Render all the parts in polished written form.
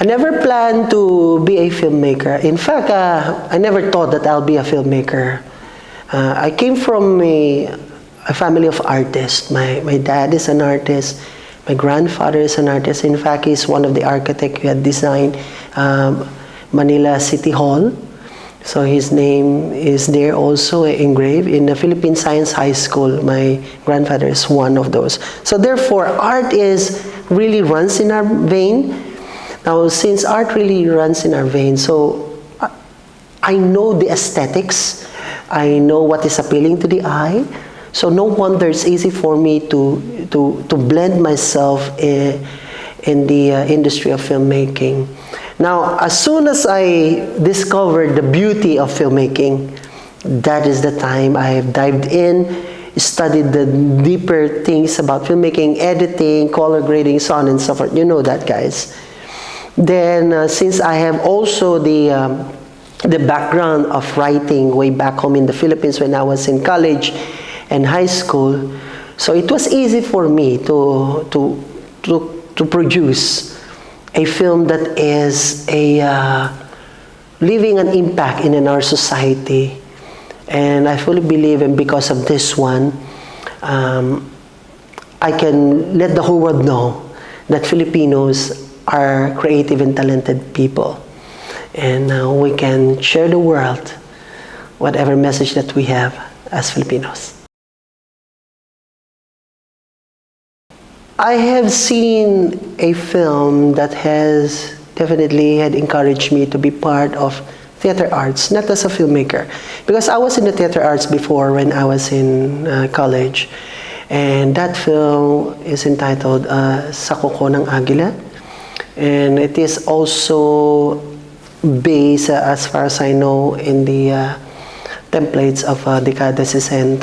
I never planned to be a filmmaker. In fact, I never thought that I'll be a filmmaker. I came from a family of artists. My dad is an artist. My grandfather is an artist. In fact, he's one of the architects who had designed Manila City Hall. So his name is there also engraved in the Philippine Science High School. My grandfather is one of those. So therefore, art really runs in our vein. Now, since art really runs in our veins, so I know the aesthetics, I know what is appealing to the eye, so no wonder it's easy for me to blend myself in the industry of filmmaking. Now, as soon as I discovered the beauty of filmmaking, that is the time I have dived in, studied the deeper things about filmmaking, editing, color grading, so on and so forth. You know that, guys. Then, since I have also the background of writing way back home in the Philippines when I was in college and high school, so it was easy for me to produce a film that is leaving an impact in our society. And I fully believe, and because of this one, I can let the whole world know that Filipinos are creative and talented people. And we can share the world whatever message that we have as Filipinos. I have seen a film that has definitely had encouraged me to be part of theater arts, not as a filmmaker. Because I was in the theater arts before when I was in college. And that film is entitled Sa Kuko ng Agila. And it is also based, as far as I know, in the templates of Dekada 60.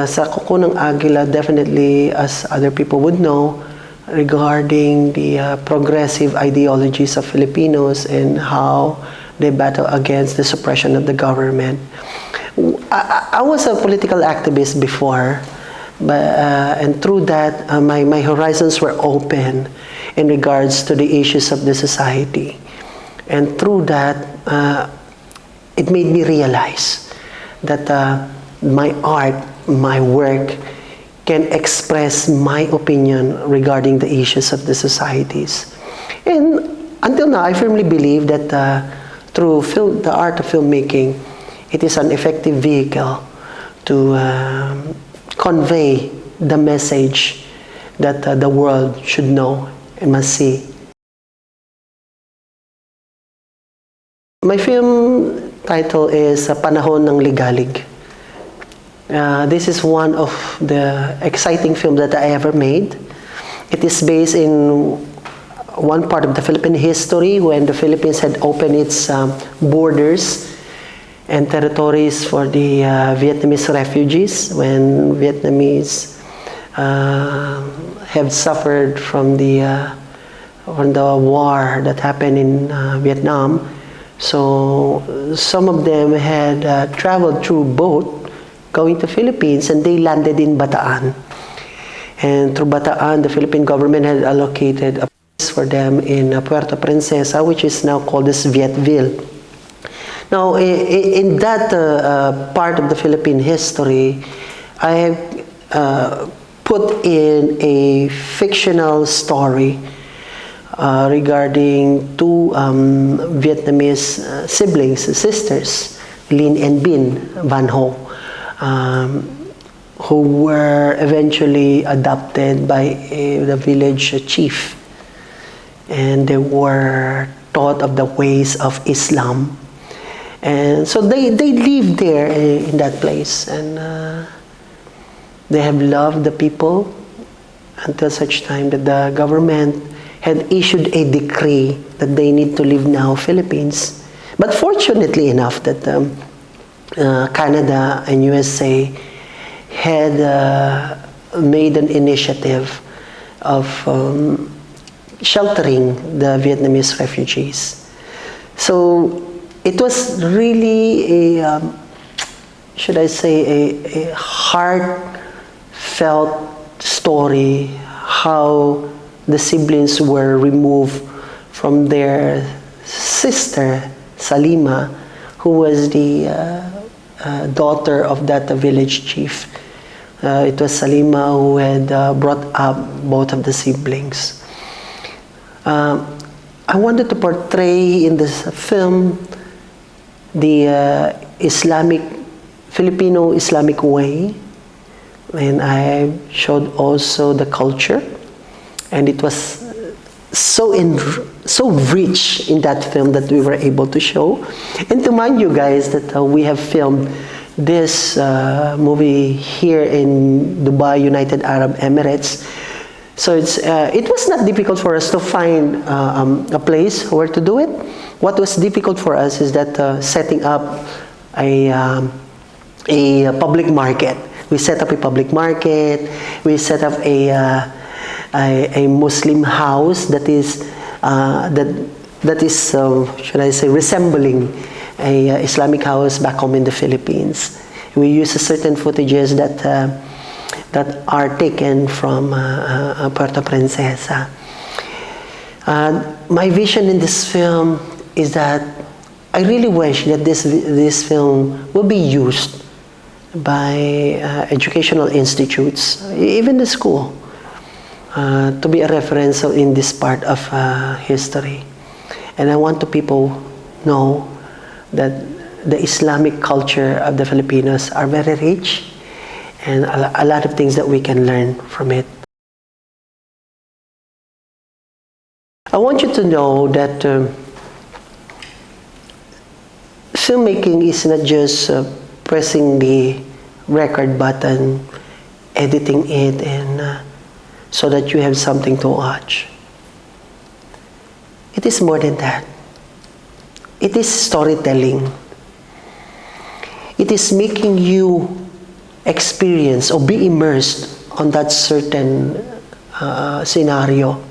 Sa Kuko ng Agila, definitely, as other people would know, regarding the progressive ideologies of Filipinos and how they battle against the suppression of the government. I was a political activist before, and through that, my horizons were open in regards to the issues of the society. And through that, it made me realize that my art, my work, can express my opinion regarding the issues of the societies. And until now, I firmly believe that through the art of filmmaking, it is an effective vehicle to convey the message that the world should know and must see. My film title is Panahon ng Ligalig. This is one of the exciting films that I ever made. It is based in one part of the Philippine history when the Philippines had opened its borders and territories for the Vietnamese refugees, when Vietnamese have suffered from the war that happened in Vietnam. So some of them had traveled through boat going to Philippines, and they landed in Bataan. And through Bataan, the Philippine government had allocated a place for them in Puerto Princesa, which is now called as Vietville. Now, in that part of the Philippine history, I have put in a fictional story regarding two Vietnamese siblings, sisters, Lin and Bin Van Ho, who were eventually adopted by the village chief. And they were taught of the ways of Islam. And so they lived there in that place, and they have loved the people until such time that the government had issued a decree that they need to leave now Philippines. But fortunately enough that Canada and USA had made an initiative of sheltering the Vietnamese refugees. So it was really a, should I say, a heartfelt story, how the siblings were removed from their sister, Salima, who was the daughter of that village chief. It was Salima who had brought up both of the siblings. I wanted to portray in this film the Filipino Islamic way, and I showed also the culture, and it was so rich in that film that we were able to show. And to mind you guys that we have filmed this movie here in Dubai, United Arab Emirates. So it was not difficult for us to find a place where to do it. What was difficult for us is that setting up a public market. We set up a public market. We set up a Muslim house that is should I say, resembling a Islamic house back home in the Philippines. We use certain footages that are taken from Puerto Princesa. My vision in this film is that I really wish that this film will be used by educational institutes, even the school, to be a reference in this part of history. And I want people know that the Islamic culture of the Filipinos are very rich, and a lot of things that we can learn from it. I want you to know that filmmaking is not just pressing the record button, editing it, and so that you have something to watch. It is more than that. It is storytelling. It is making you experience or be immersed on that certain scenario,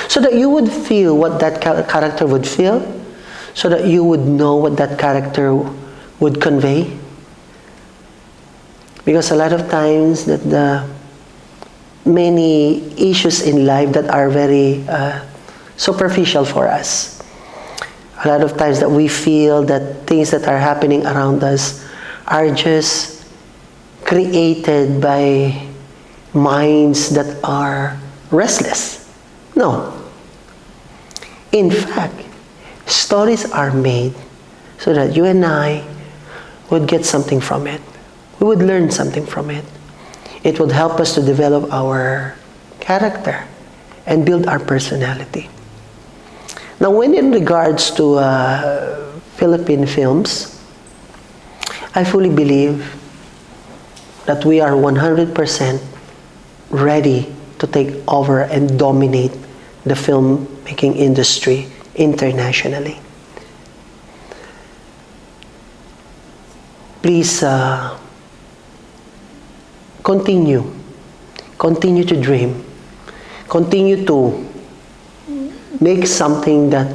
so that you would feel what that character would feel, so that you would know what that character would convey. Because a lot of times that the many issues in life that are very superficial for us, a lot of times that we feel that things that are happening around us are just created by minds that are restless. No. In fact, stories are made so that you and I would get something from it. We would learn something from it. It would help us to develop our character and build our personality. Now, when in regards to Philippine films, I fully believe that we are 100% ready to take over and dominate the filmmaking industry internationally. Please continue to dream, continue to make something that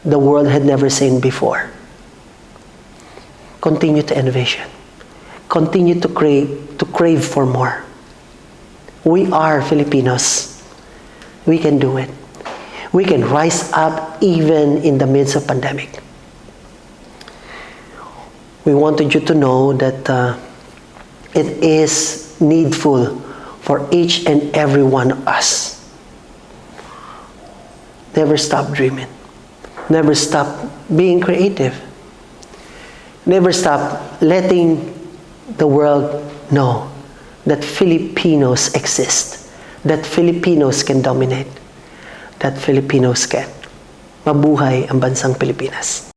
the world had never seen before. Continue to envision, continue to crave for more. We are Filipinos. We can do it. We can rise up even in the midst of pandemic. We wanted you to know that it is needful for each and every one of us. Never stop dreaming. Never stop being creative. Never stop letting the world know that Filipinos exist, that Filipinos can dominate, that Filipinos can. Mabuhay ang bansang Pilipinas.